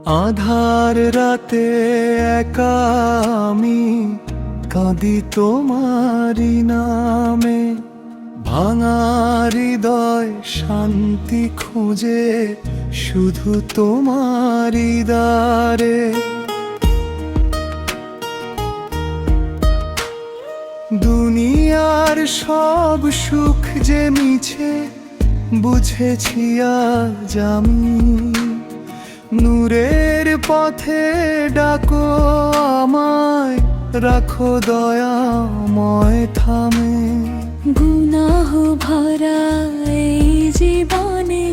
আধার রাতে একা আমি কাঁদি তোমারি নামে, ভাঙা হৃদয় শান্তি খুঁজে শুধু তোমারি দ্বারে। দুনিয়ার সব সুখ যে মিছে বুঝেছি আজ আমি, নূরের পথে ডাকো আমায়, রাখো দয়াময় থামে। গুনাহ ভরা এই জীবনে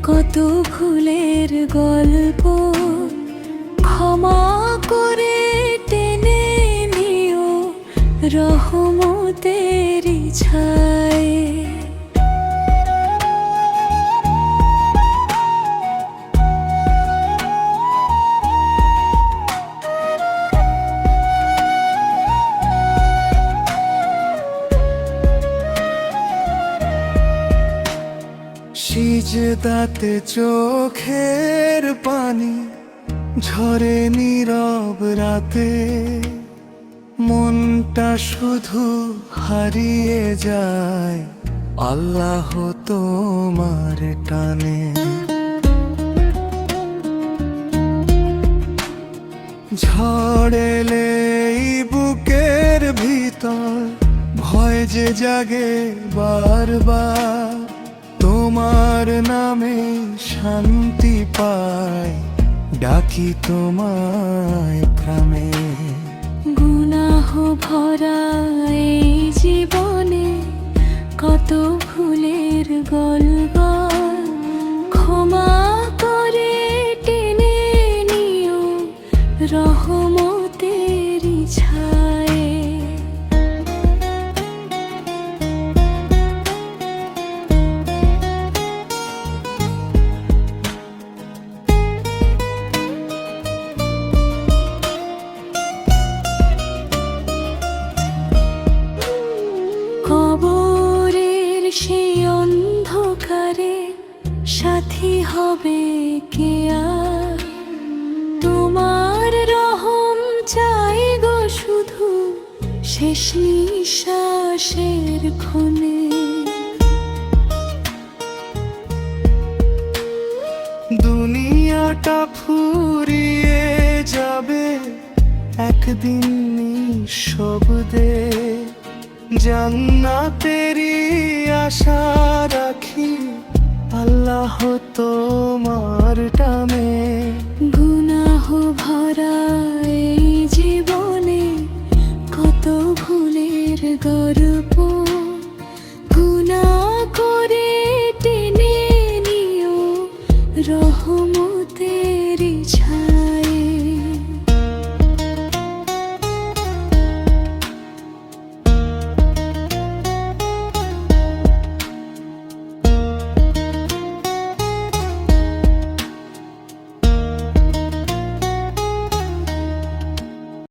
কত ভুলের গল্প, ক্ষমা করে টেনে নিও রহমতের ছায়। সিজদাতে চোখের পানি ঝরে নীরব রাতে, মনটা শুধু হারিয়ে যায় আল্লাহ তোমার টানে। ঝড় এলে বুকের ভিতর ভয় যে জাগে বারবার, তোমার নামে শান্তি পাই ডাকি তোমায় প্রাণে। গুনাহ ভরা এই জীবনে কত ভুলের গল্প, ক্ষমা করে টেনে নিও রহমতের ছায়। কবরের সেই অন্ধকারে সাথী হবে কে আর, তোমার রহম চাই গো শুধু শেষ নিঃশ্বাসের ক্ষণে। দুনিয়াটা ফুরিয়ে যাবে একদিন নিঃশব্দে, জান্নাতেরই আশা রাখি আল্লাহ তোমার টানে। গুনাহ ভরা এই জীবনে কত ভুলের গল্প,